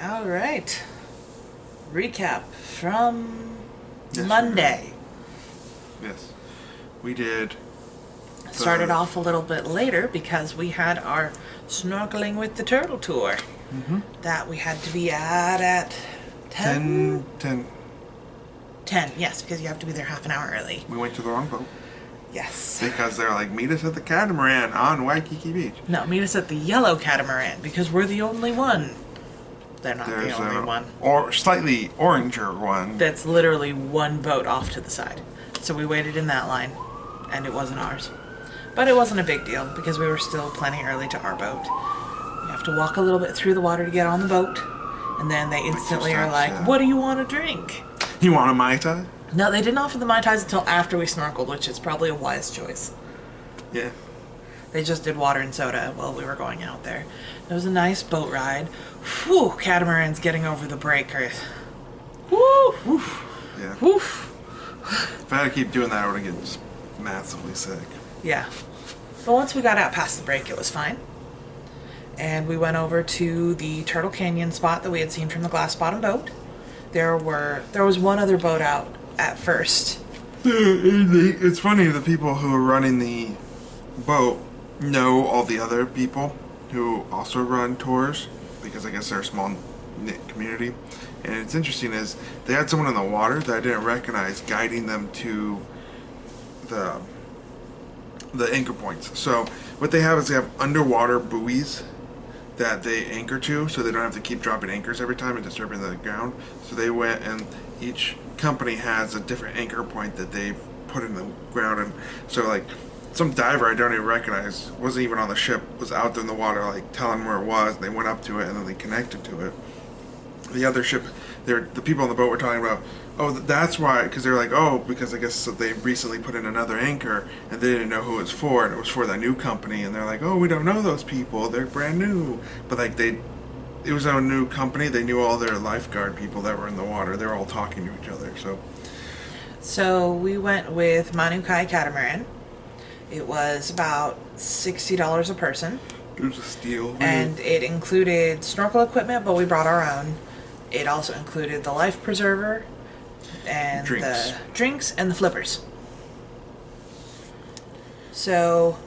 All right. Recap from Yesterday. Monday. Yes. We did. Started off a little bit later because we had our snorkeling with the turtle tour that we had to be at 10? 10. 10, yes, because you have to be there half an hour early. We went to the wrong boat. Yes. Because they're like, meet us at the catamaran on Waikiki Beach. No, meet us at the yellow catamaran because we're the only one. They're not There's the only one. Or slightly oranger one. That's literally one boat off to the side. So we waited in that line, and it wasn't ours. But it wasn't a big deal because we were still plenty early to our boat. You have to walk a little bit through the water to get on the boat, and then they instantly are like, what do you want to drink? You want a Mai Tai? No, they didn't offer the Mai Tais until after we snorkeled, which is probably a wise choice. Yeah. They just did water and soda while we were going out there. It was a nice boat ride. Whew, catamarans getting over the breakers. Woo! Woof. Yeah. Woof. If I had to keep doing that, I would get just massively sick. Yeah. But once we got out past the break, it was fine. And we went over to the Turtle Canyon spot that we had seen from the glass bottom boat. There was one other boat out at first. It's funny, the people who are running the boat know all the other people who also run tours, because I guess they're a small knit community. And it's interesting is they had someone in the water that I didn't recognize guiding them to the anchor points. So what they have is they have underwater buoys that they anchor to, so they don't have to keep dropping anchors every time and disturbing the ground. So they went, and each company has a different anchor point that they've put in the ground. And so like some diver I don't even recognize, wasn't even on the ship, was out there in the water like telling them where it was, and they went up to it and then they connected to it. The other ship, the people on the boat were talking about, oh, that's why, because they're like, oh, because I guess they recently put in another anchor and they didn't know who it was for, and it was for that new company, and they're like, oh, we don't know those people, they're brand new. But like it was a new company, they knew all their lifeguard people that were in the water, they were all talking to each other. So we went with Manukai Catamaran. It was about $60 a person. It was a steal. And it included snorkel equipment, but we brought our own. It also included the life preserver and the drinks and the flippers. So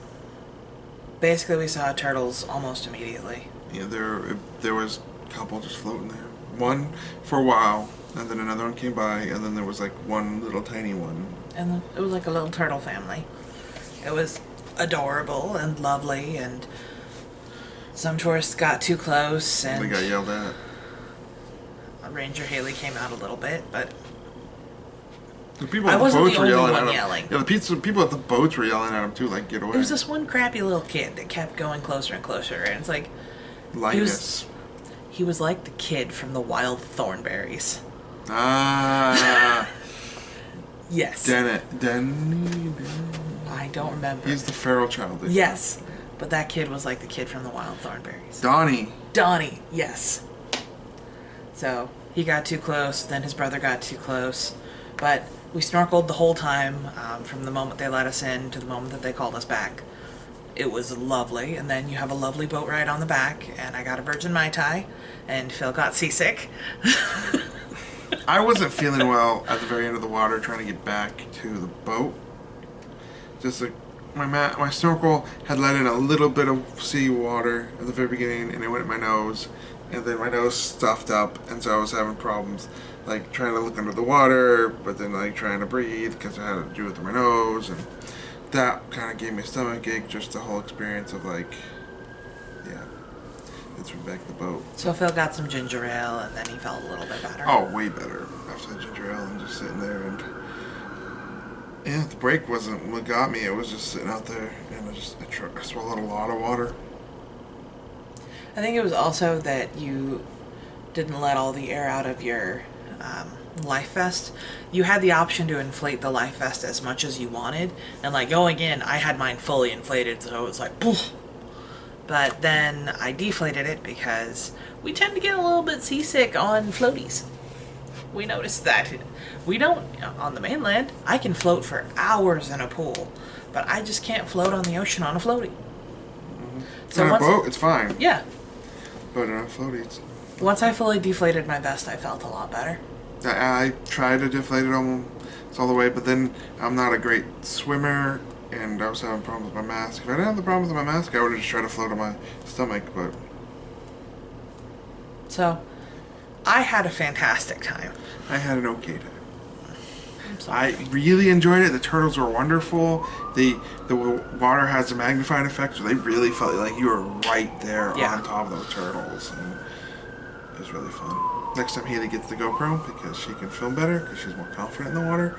basically we saw turtles almost immediately. Yeah, there was a couple just floating there. One for a while, and then another one came by, and then there was like one little tiny one. And it was like a little turtle family. It was adorable and lovely, and some tourists got too close and they got yelled at. Ranger Haley came out a little bit, but the people at the boats were yelling at him. Yeah, the people at the boats were yelling at him too, like, get away. There was this one crappy little kid that kept going closer and closer, and it's like he was like the kid from the Wild Thornberries. Ah. Yes. Denny. I don't remember. He's the feral child. Yes, but that kid was like the kid from the Wild Thornberries. Donnie, yes. So he got too close, then his brother got too close, but we snorkeled the whole time, from the moment they let us in to the moment that they called us back. It was lovely, and then you have a lovely boat ride on the back, and I got a virgin Mai Tai, and Phil got seasick. I wasn't feeling well at the very end of the water trying to get back to the boat. Just like my snorkel had let in a little bit of sea water at the very beginning, and it went in my nose, and then my nose stuffed up, and so I was having problems like trying to look under the water, but then like trying to breathe because it had to do with my nose, and that kind of gave me a stomach ache. Just the whole experience of like, yeah, it's from back to the boat. So Phil got some ginger ale, and then he felt a little bit better. Oh, way better after the ginger ale and just sitting there. And yeah, the break wasn't what got me. It was just sitting out there, and I swallowed a lot of water. I think it was also that you didn't let all the air out of your life vest. You had the option to inflate the life vest as much as you wanted, and like going in, I had mine fully inflated, so it was like poof. But then I deflated it because we tend to get a little bit seasick on floaties. We noticed that. We don't, on the mainland, I can float for hours in a pool, but I just can't float on the ocean on a floaty. So on a boat, it's fine. Yeah. But on a floaty, it's Once I fully deflated my vest, I felt a lot better. I tried to deflate it almost all the way, but then I'm not a great swimmer, and I was having problems with my mask. If I didn't have the problems with my mask, I would have just tried to float on my stomach, but... So, I had a fantastic time. I had an okay time. I'm sorry. I really enjoyed it. The turtles were wonderful. The water has a magnifying effect, so they really felt like you were right there on top of those turtles. And it was really fun. Next time Haley gets the GoPro because she can film better because she's more confident in the water.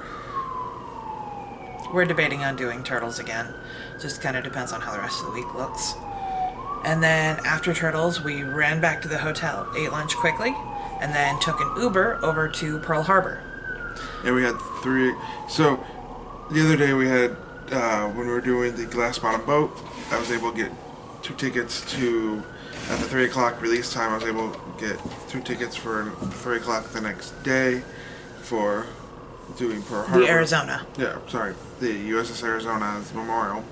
We're debating on doing turtles again. Just kind of depends on how the rest of the week looks. And then after turtles, we ran back to the hotel, ate lunch quickly, and then took an Uber over to Pearl Harbor. Yeah, we had 3. So the other day we had, when we were doing the glass bottom boat, I was able to get 2 tickets to, at the 3 o'clock release time, I was able to get 2 tickets for 3 o'clock the next day for doing Pearl Harbor. The Arizona. Yeah, sorry. The USS Arizona's memorial.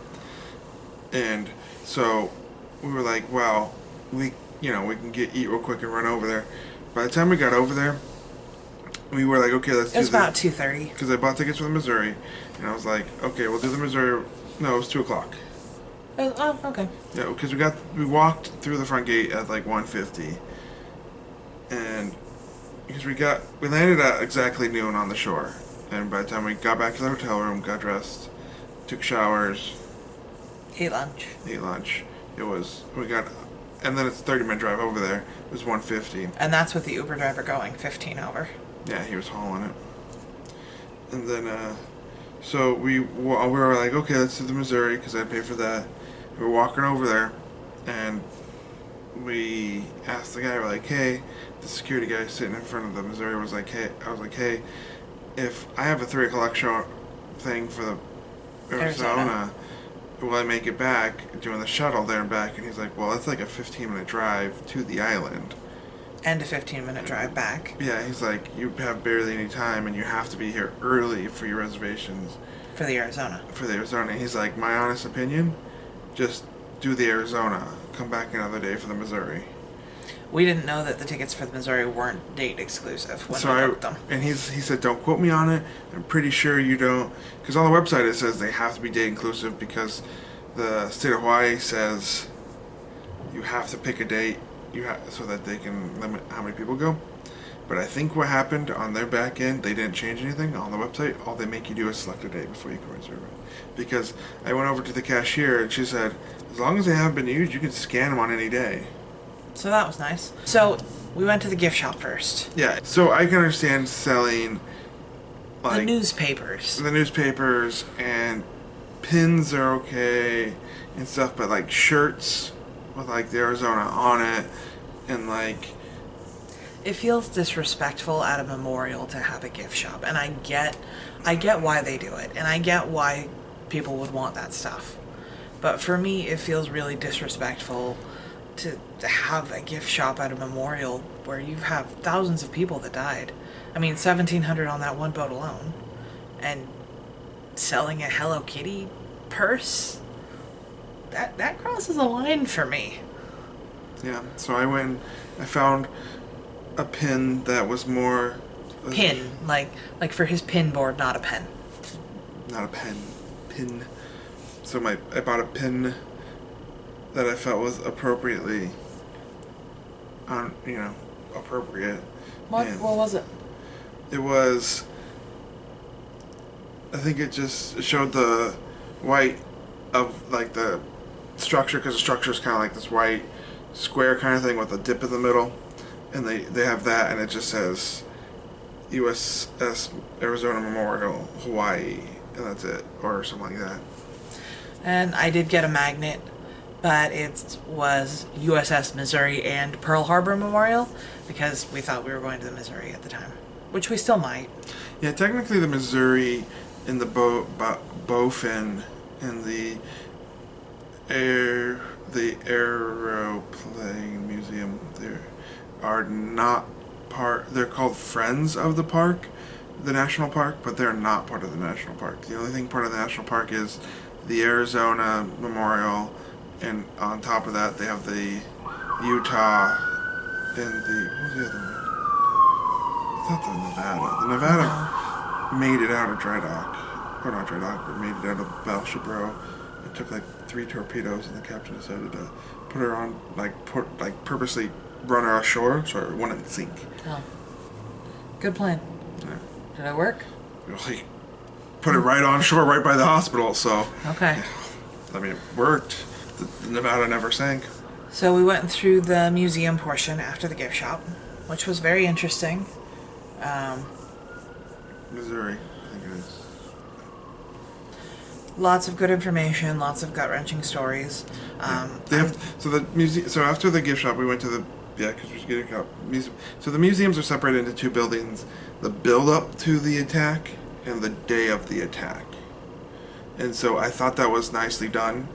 And so we were like, well, we can eat real quick and run over there. By the time we got over there, we were like, okay, let's do this. It was about 2:30. Because I bought tickets for the Missouri, and I was like, okay, we'll do the Missouri. No, it was 2 o'clock. Oh, okay. Yeah, because we walked through the front gate at like 1:50, and because we landed at exactly noon on the shore, and by the time we got back to the hotel room, got dressed, took showers, Ate lunch. And then it's a 30-minute drive over there. It was 1:50. And that's with the Uber driver going 15 over. Yeah, he was hauling it. And then, so we were like, okay, let's do the Missouri, because I'd pay for that. We were walking over there, and we asked the guy, we're like, hey, the security guy sitting in front of the Missouri was like, hey, I was like, hey, if I have a 3 o'clock show thing for the Arizona, will I make it back doing the shuttle there and back? And he's like, well, that's like a 15-minute drive to the island. And a 15-minute drive back. Yeah, he's like, you have barely any time, and you have to be here early for your reservations. For the Arizona. For the Arizona. He's like, my honest opinion, just do the Arizona. Come back another day for the Missouri. We didn't know that the tickets for the Missouri weren't date exclusive when we booked them. And he said, don't quote me on it. I'm pretty sure you don't. Because on the website it says they have to be date inclusive because the state of Hawaii says you have to pick a date so that they can limit how many people go. But I think what happened on their back end, they didn't change anything on the website. All they make you do is select a date before you can reserve it. Because I went over to the cashier and she said, as long as they haven't been used, you can scan them on any day. So that was nice. So we went to the gift shop first. Yeah, so I can understand selling like the newspapers. The newspapers and pins are okay and stuff, but like shirts with like the Arizona on it and like it feels disrespectful at a memorial to have a gift shop, and I get why they do it, and I get why people would want that stuff. But for me, it feels really disrespectful to have a gift shop at a memorial where you have thousands of people that died. I mean, 1,700 on that one boat alone. And selling a Hello Kitty purse? That crosses a line for me. Yeah, so I went and I found a pin that was more... Pin, like for his pin board, not a pen. Not a pen. Pin. So I bought a pin that I felt was appropriately appropriate. What was it? It was, I think it just showed the white of like the structure, because the structure is kind of like this white square kind of thing with a dip in the middle, and they have that, and it just says USS Arizona Memorial Hawaii, and that's it, or something like that. And I did get a magnet, but it was USS Missouri and Pearl Harbor Memorial, because we thought we were going to the Missouri at the time, which we still might. Yeah, technically the Missouri and the Bowfin and the Aeroplane Museum are not part. They're called Friends of the Park, the national park, but they're not part of the national park. The only thing part of the national park is the Arizona Memorial, and on top of that they have the Utah and what was the other one? I thought the Nevada. The Nevada made it out of dry dock. Or not dry dock, but made it out of Battleship Row. It took like 3 torpedoes, and the captain decided to put her on, purposely run her ashore so it wouldn't sink. Oh. Good plan. Yeah. Did it work? He put it right on shore, right by the hospital, so... Okay. I mean, it worked. The Nevada never sank. So we went through the museum portion after the gift shop, which was very interesting. Missouri, I think it is. Lots of good information, lots of gut-wrenching stories. So after the gift shop, we went to the... Yeah, because we should get a museum. So the museums are separated into 2 buildings. The build-up to the attack and the day of the attack. And so I thought that was nicely done.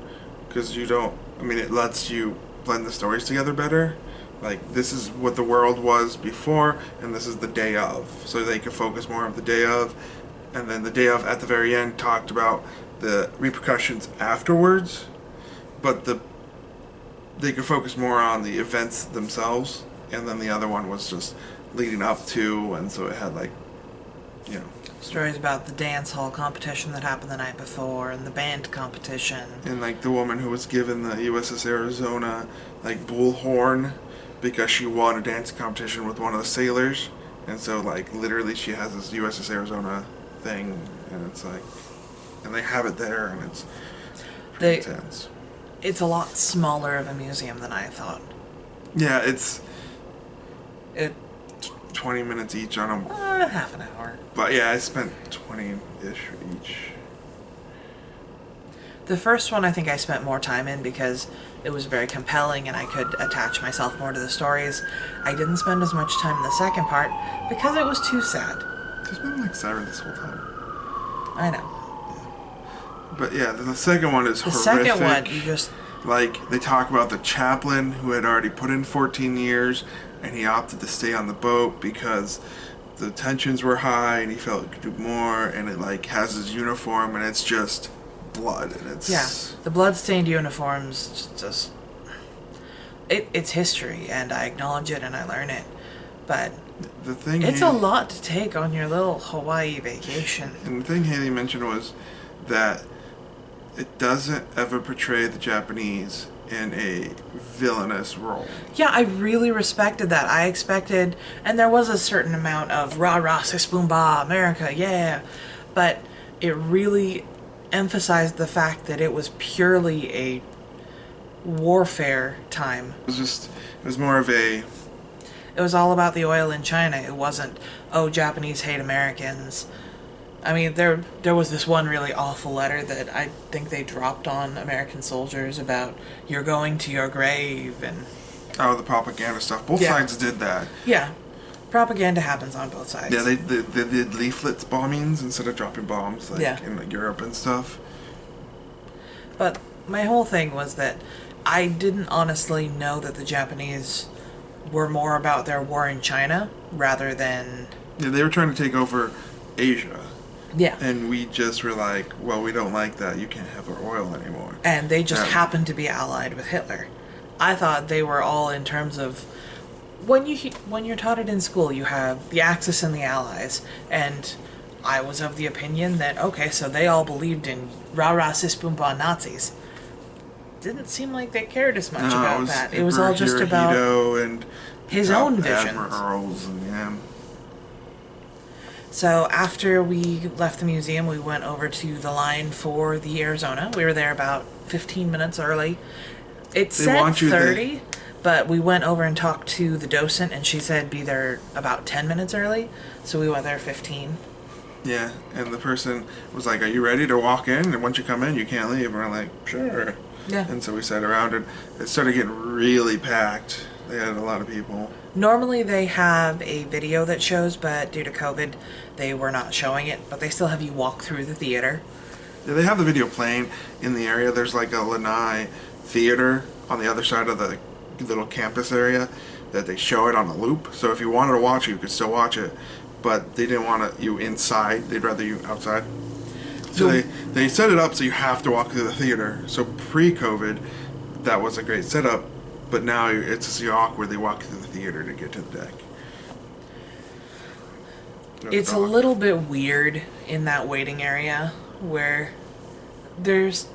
Because it lets you blend the stories together better. Like, this is what the world was before, and this is the day of. So they could focus more on the day of. And then the day of, at the very end, talked about the repercussions afterwards. But they could focus more on the events themselves. And then the other one was just leading up to, and so it had, stories about the dance hall competition that happened the night before, and the band competition. And, the woman who was given the USS Arizona, bullhorn because she won a dance competition with one of the sailors. And so, literally she has this USS Arizona thing, and it's and they have it there, and it's pretty intense. It's a lot smaller of a museum than I thought. Yeah, it's 20 minutes each on them. Half an hour. But yeah, I spent 20-ish for each. The first one I think I spent more time in because it was very compelling and I could attach myself more to the stories. I didn't spend as much time in the second part because it was too sad. There's been siren this whole time. I know. But yeah, the second one is horrific. The second one, you just... they talk about the chaplain who had already put in 14 years, and he opted to stay on the boat because the tensions were high, and he felt he could do more, and it, has his uniform, and it's just blood, and it's... Yeah, the blood-stained uniforms, just... It's history, and I acknowledge it, and I learn it, but... It's a lot to take on your little Hawaii vacation. And the thing Haley mentioned was that it doesn't ever portray the Japanese in a villainous role. Yeah, I really respected that. I expected, and there was a certain amount of rah-rah, sis boom ba, America, yeah. But it really emphasized the fact that it was purely a warfare time. It was more of a... It was all about the oil in China. It wasn't, Japanese hate Americans. I mean, there was this one really awful letter that I think they dropped on American soldiers about, you're going to your grave, and... Oh, the propaganda stuff. Both sides did that. Yeah. Propaganda happens on both sides. Yeah, they did leaflets bombings instead of dropping bombs, in Europe and stuff. But my whole thing was that I didn't honestly know that the Japanese were more about their war in China rather than... Yeah, they were trying to take over Asia. Yeah. And we just were like, well, we don't like that. You can't have our oil anymore. And they just happened to be allied with Hitler. I thought they were all in terms of... When you're taught it in school, you have the Axis and the Allies. And I was of the opinion that, okay, so they all believed in rah-rah, sis boom ba Nazis. Didn't seem like they cared as much about that. It was all just about and his own visions. Admirals and, yeah. So after we left the museum, we went over to the line for the Arizona. We were there about 15 minutes early. It said 30, but we went over and talked to the docent, and she said be there about 10 minutes early. So we went there 15. Yeah, and the person was like, are you ready to walk in? And once you come in, you can't leave. And we're like, sure. Yeah. And so we sat around, and it started getting really packed. They had a lot of people. Normally they have a video that shows, but due to COVID, they were not showing it. But they still have you walk through the theater. Yeah, they have the video playing in the area. There's a Lanai theater on the other side of the little campus area that they show it on a loop. So if you wanted to watch it, you could still watch it. But they didn't want you inside. They'd rather you outside. So they set it up so you have to walk through the theater. So pre-COVID, that was a great setup. But now it's so awkward. They walk through the theater to get to the deck. It's a little bit weird in that waiting area where there's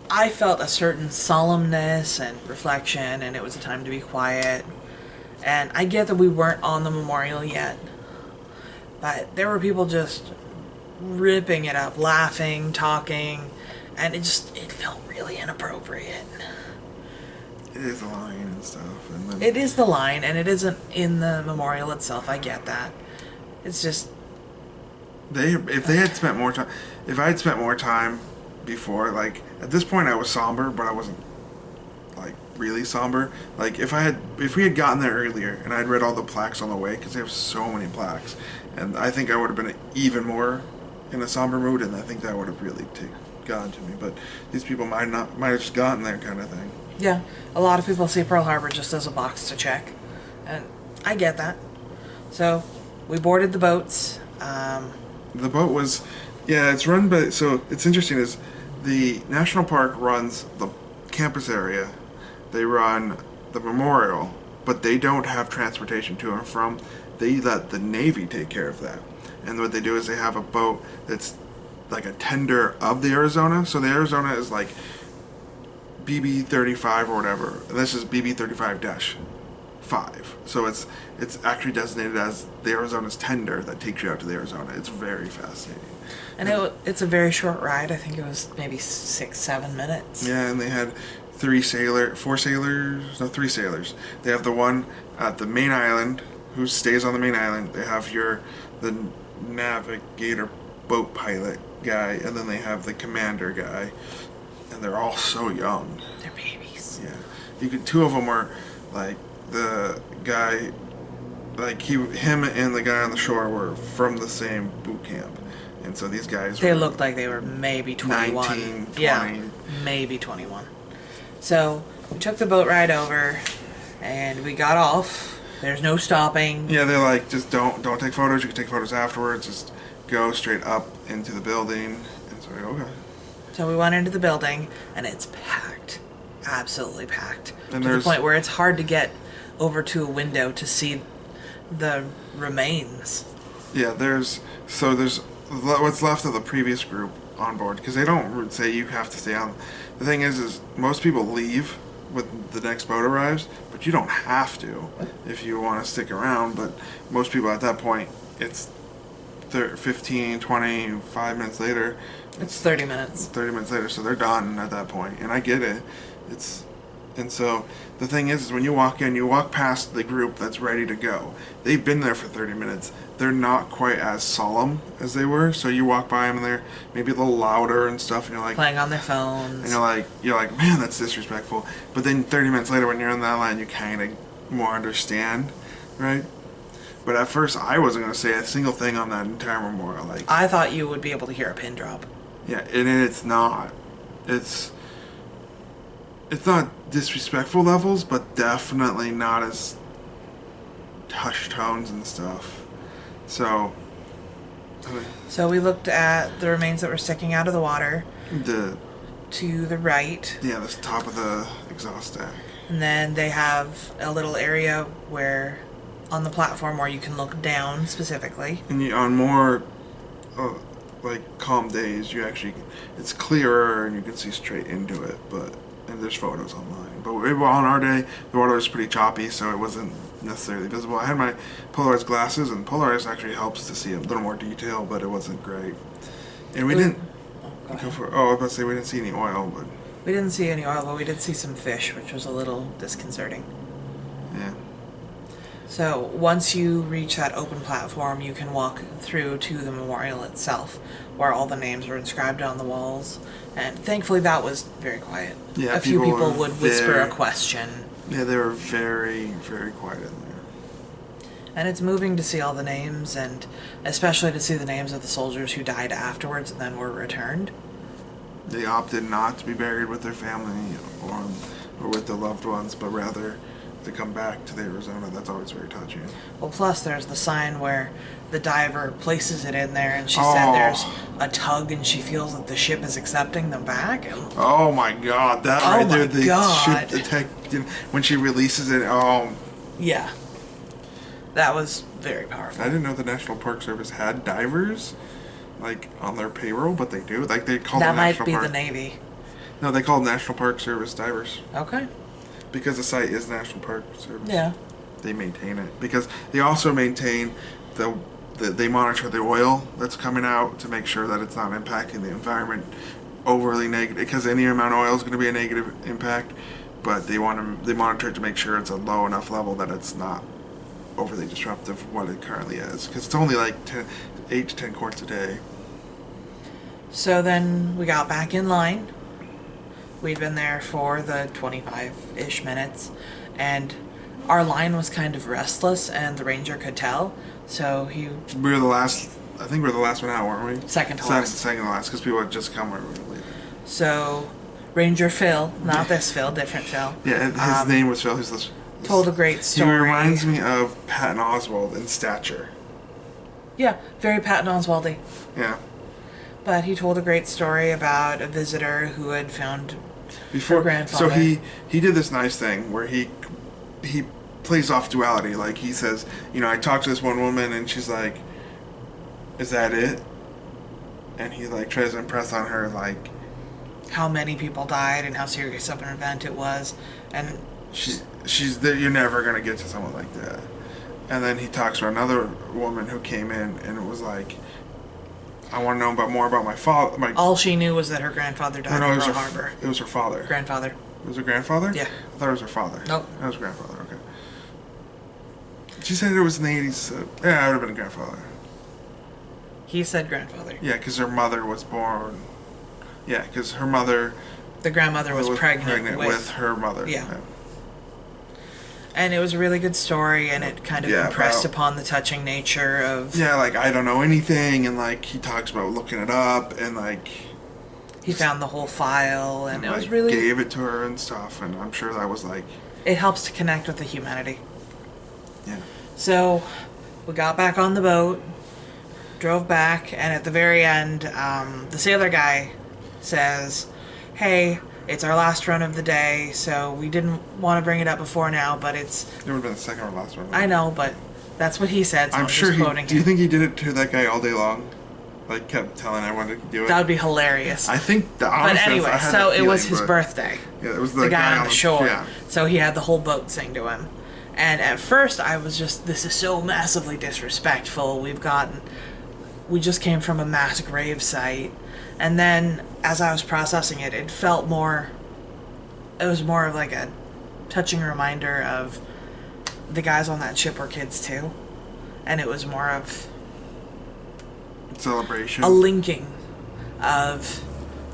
I felt a certain solemnness and reflection, and it was a time to be quiet. And I get that we weren't on the memorial yet, but there were people just ripping it up, laughing, talking, and it felt really inappropriate. It is a line and stuff. And then It is the line, and it isn't in the memorial itself. I get that. It's just if they had spent more time, if I had spent more time before, like at this point I was somber, but I wasn't like really somber. Like if we had gotten there earlier and I'd read all the plaques on the way, because they have so many plaques, and I think I would have been even more in a somber mood, and I think that would have really gotten to me. But these people might have just gotten there, kind of thing. yeah. A lot of people see Pearl Harbor just as a box to check, and I get that. So we boarded the boats. The boat was, yeah, it's run by, so it's interesting is the national park runs the campus area, they run the memorial, but they don't have transportation to and from. They let the Navy take care of that. And what they do is they have a boat that's like a tender of the Arizona. So the Arizona is like BB-35 or whatever. And this is BB-35-5. So it's actually designated as the Arizona's tender that takes you out to the Arizona. It's very fascinating. And it's a very short ride. I think it was maybe 6-7 minutes. Yeah, and they had three sailors. They have the one at the main island who stays on the main island. They have the navigator boat pilot guy, and then they have the commander guy. And they're all so young. They're babies. Yeah. Two of them were like the guy, like him and the guy on the shore were from the same boot camp. And so these guys They looked like they were maybe 21. 19, 20. Yeah, maybe 21. So we took the boat ride over, and we got off. There's no stopping. Yeah, they're like, just don't take photos. You can take photos afterwards. Just go straight up into the building. And so okay. So we went into the building, and it's packed. Absolutely packed. And to the point where it's hard to get over to a window to see the remains. Yeah, there's what's left of the previous group on board, because they don't say you have to stay on. The thing is most people leave when the next boat arrives, but you don't have to if you want to stick around. But most people at that point, it's 15, 25 minutes later. It's 30 minutes. 30 minutes later, so they're done at that point, and I get it. And so the thing is when you walk in, you walk past the group that's ready to go. They've been there for 30 minutes. They're not quite as solemn as they were, so you walk by them and they're maybe a little louder and stuff, and you're like playing on their phones. And you're like, man, that's disrespectful. But then 30 minutes later, when you're on that line, you kind of more understand, right? But at first, I wasn't going to say a single thing on that entire memorial. Like, I thought you would be able to hear a pin drop. Yeah, and it's not. It's not disrespectful levels, but definitely not as hushed tones and stuff. So we looked at the remains that were sticking out of the water. To the right. Yeah, the top of the exhaust deck. And then they have a little area where, on the platform, where you can look down specifically. And on more like calm days, it's clearer and you can see straight into it. And there's photos online. But on our day, the water was pretty choppy, so it wasn't necessarily visible. I had my polarized glasses, and polarized actually helps to see a little more detail, but it wasn't great. And we didn't I was about to say we didn't see any oil, but we didn't see any oil, but we did see some fish, which was a little disconcerting. Yeah. So once you reach that open platform, you can walk through to the memorial itself, where all the names were inscribed on the walls. And thankfully that was very quiet. Yeah, a few people would whisper a question. Yeah, they were very, very quiet in there. And it's moving to see all the names, and especially to see the names of the soldiers who died afterwards and then were returned. They opted not to be buried with their family or with their loved ones, but rather to come back to the Arizona. That's always very touching. Well, plus there's the sign where the diver places it in there, and she said there's a tug, and she feels that the ship is accepting them back. And Oh my God, that oh right there, my the God. ship attack, when she releases it. Oh, yeah, that was very powerful. I didn't know the National Park Service had divers, like, on their payroll, but they do. Like, they call That them might National be Park. the Navy. No, they call them National Park Service divers Okay. because the site is National Park Service. Yeah. They maintain it because they also maintain they monitor the oil that's coming out to make sure that it's not impacting the environment overly negative, because any amount of oil is going to be a negative impact, but they monitor it to make sure it's a low enough level that it's not overly disruptive of what it currently is, because it's only like 8 to 10 quarts a day. So then we got back in line. We'd been there for the 25-ish minutes, and our line was kind of restless, and the ranger could tell. So he... We were the last, I think we were the last one out, weren't we? Second to last. Second to last, because people had just come when we were leaving. So Ranger Phil, not this Phil, different Phil. Yeah, his name was Phil. He's this, told a great story. He reminds me of Patton Oswalt in stature. Yeah, very Patton Oswaldy. Yeah. But he told a great story about a visitor who had found her grandfather. So he did this nice thing where he plays off duality. Like, he says, I talked to this one woman and she's like, "Is that it?" And he like tries to impress on her like how many people died and how serious of an event it was, and she's there. You're never gonna get to someone like that. And then he talks to another woman who came in and it was like, "I want to know more about my father." All she knew was that her grandfather died in Pearl Harbor. It was her father. Grandfather. It was her grandfather? Yeah. I thought it was her father. Nope. That was grandfather, okay. She said it was in the 80s. Yeah, it would have been a grandfather. He said grandfather. Yeah, because her mother was born... Yeah, because her mother... The grandmother was pregnant with her mother. Yeah. And it was a really good story, and it kind of impressed upon the touching nature of... Yeah, like, I don't know anything, and, like, he talks about looking it up, and, like... He found the whole file, and it was really... gave it to her and stuff, and I'm sure that was, like... It helps to connect with the humanity. Yeah. So, we got back on the boat, drove back, and at the very end, the sailor guy says, "Hey, it's our last run of the day, so we didn't want to bring it up before now, but it's..." It would have been the second or last one. I know, but that's what he said, so I'm sure just quoting Do you him. think he did it to that guy all day long? Like, kept telling everyone to do it? That would be hilarious. I think that, but anyway, so it was his birthday. Yeah, it was the guy on the shore. Yeah. So he had the whole boat sing to him. And at first I was just, this is so massively disrespectful. We just came from a mass grave site. And then as I was processing it, it was more of like a touching reminder of the guys on that ship were kids too. And it was more of celebration, a linking of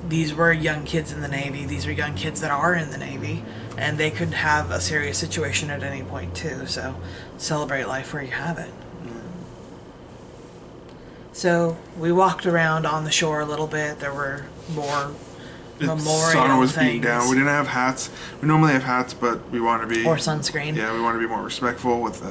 these were young kids in the Navy, these are young kids that are in the Navy, and they could have a serious situation at any point too, so celebrate life where you have it. So we walked around on the shore a little bit. There were more memorial sun was things. beating down. We didn't have hats. We normally have hats, but we want to be... Or sunscreen. Yeah, we want to be more respectful with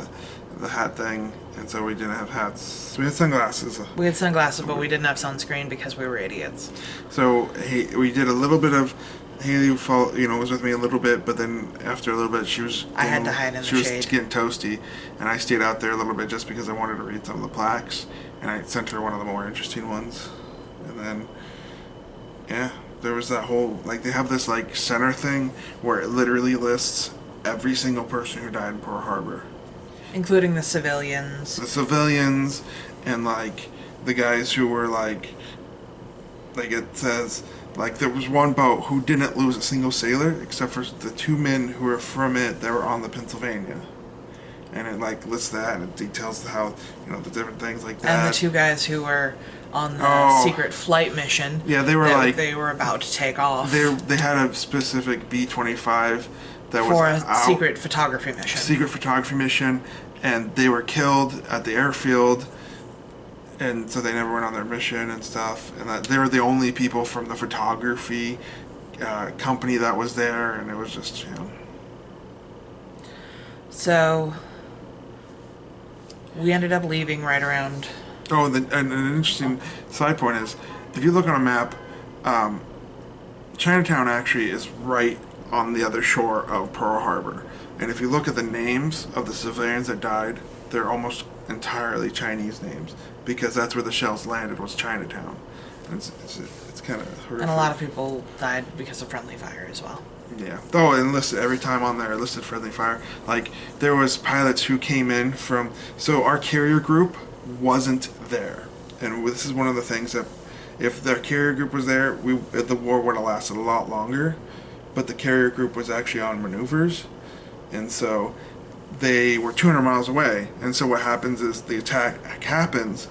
the hat thing, and so we didn't have hats. We had sunglasses. We had sunglasses, but we didn't have sunscreen because we were idiots. So we did a little bit of... Haley was with me a little bit, but then after a little bit, I had to hide in the shade. She was getting toasty, and I stayed out there a little bit just because I wanted to read some of the plaques, and I sent her one of the more interesting ones. And then, yeah, there was that whole, like, they have this, like, center thing where it literally lists every single person who died in Pearl Harbor. Including the civilians. The civilians, and, like, the guys who were, like it says... Like, there was one boat who didn't lose a single sailor, except for the two men who were from it that were on the Pennsylvania. And it, like, lists that, and it details how, the different things like that. And the two guys who were on the secret flight mission. Yeah, they were, they were about to take off. They had a specific B-25 that was for a secret photography mission. Secret photography mission, and they were killed at the airfield. And so they never went on their mission and stuff. And that they were the only people from the photography company that was there. And it was just, So we ended up leaving right around. Oh, and an interesting side point is, if you look on a map, Chinatown actually is right on the other shore of Pearl Harbor. And if you look at the names of the civilians that died, they're almost entirely Chinese names because that's where the shells landed, was Chinatown. And it's kind of horrific. And a lot of people died because of friendly fire as well. Yeah. Oh, and listed every time on there, listed friendly fire. Like, there was pilots who came in from... So our carrier group wasn't there. And this is one of the things that... If the carrier group was there, the war would have lasted a lot longer. But the carrier group was actually on maneuvers. And so they were 200 miles away. And so what happens is the attack happens.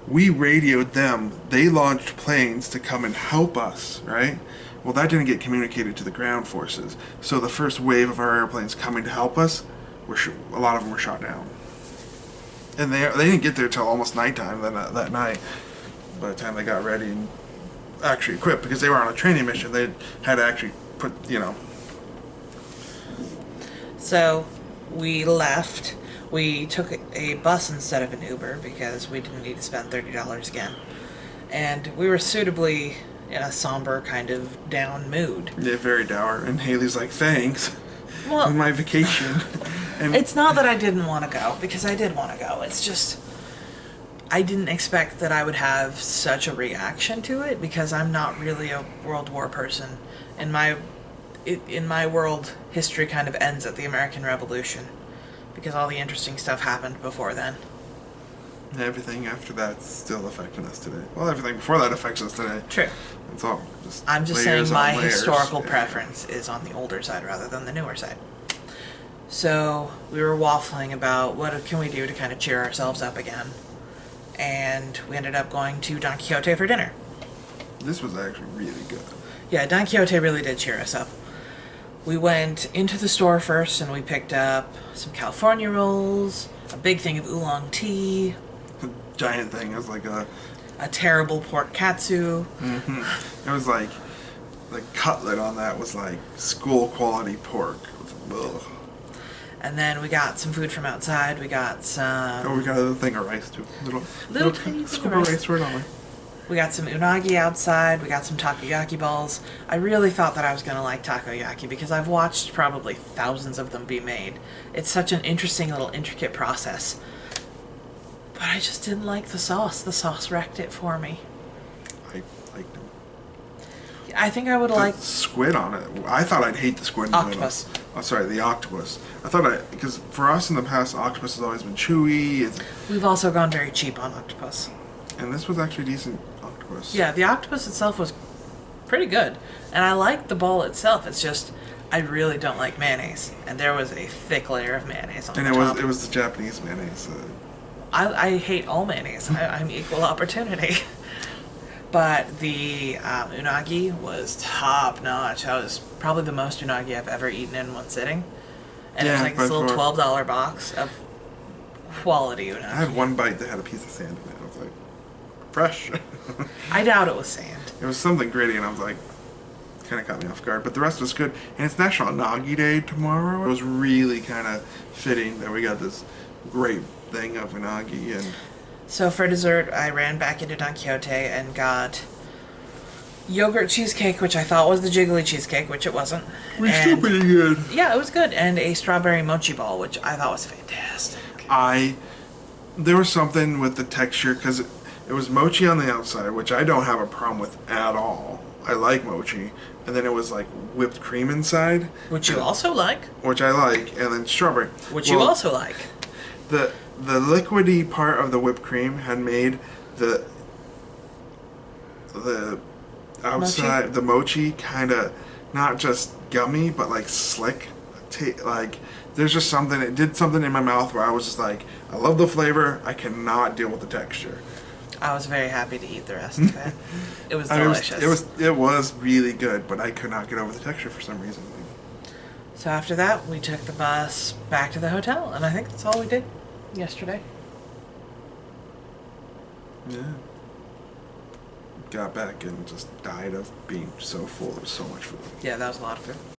We radioed them. They launched planes to come and help us, right? Well, that didn't get communicated to the ground forces. So the first wave of our airplanes coming to help us, a lot of them were shot down. And they didn't get there till almost nighttime that night. By the time they got ready and actually equipped, because they were on a training mission, they had to actually put, So we left. We took a bus instead of an Uber because we didn't need to spend $30 again. And we were suitably in a somber kind of down mood. Yeah, very dour. And Haley's like, thanks. Well, my vacation. And it's not that I didn't want to go, because I did want to go. It's just I didn't expect that I would have such a reaction to it, because I'm not really a World War person. In my world, history kind of ends at the American Revolution, because all the interesting stuff happened before then. everything after that's still affecting us today. Well, everything before that affects us today. True. It's all I'm just layers saying my on layers. historical Yeah. preference is on the older side rather than the newer side. So we were waffling about what can we do to kind of cheer ourselves up again. And we ended up going to Don Quixote for dinner. This was actually really good. Yeah, Don Quixote really did cheer us up. We went into the store first and we picked up some California rolls, a big thing of oolong tea, The giant thing. It was like a terrible pork katsu. It was like the cutlet on that was like school quality pork. Ugh. And then we got some food from outside. We got some... Oh, we got a thing of rice too. Little tiny thing scoop of of rice. rice right on. We got some unagi outside. We got some takoyaki balls. I really thought that I was going to like takoyaki because I've watched probably thousands of them be made. It's such an interesting little intricate process. But I just didn't like the sauce. The sauce wrecked it for me. I liked them. I think I would The like squid on it. I thought I'd hate the squid. octopus. Oh, sorry, the octopus. I thought because for us in the past, octopus has always been chewy. We've also gone very cheap on octopus. And this was actually decent octopus. Yeah, the octopus itself was pretty good. And I liked the ball itself. It's just, I really don't like mayonnaise. And there was a thick layer of mayonnaise on And the it top. was the Japanese mayonnaise. I hate all mayonnaise. I'm equal opportunity. But the unagi was top notch. That was probably the most unagi I've ever eaten in one sitting. And it was Yeah, like this by little far. $12 box of quality unagi. I had one bite that had a piece of sand in it. I was like, fresh. I doubt it was sand. It was something gritty, and I was like, kind of caught me off guard. But the rest was good. And it's National Unagi Day tomorrow. It was really kind of fitting that we got this great thing of unagi. And So for dessert, I ran back into Don Quixote and got yogurt cheesecake, which I thought was the jiggly cheesecake, which it wasn't. we're still pretty good. Yeah, it was good. And a strawberry mochi ball, which I thought was fantastic. There was something with the texture, because it was mochi on the outside, which I don't have a problem with at all. I like mochi. And then it was like whipped cream inside. Which you also like. Which I like. And then strawberry. Which you also like. The liquidy part of the whipped cream had made the outside, the mochi kind of not just gummy, but like slick. Like, there's just something, it did something in my mouth where I was just like, I love the flavor, I cannot deal with the texture. I was very happy to eat the rest of it. It was I mean, delicious. it was really good, but I could not get over the texture for some reason. So after that, we took the bus back to the hotel, and I think that's all we did yesterday. Yeah. Got back and just died of being so full. There was so much food. Yeah, that was a lot of food.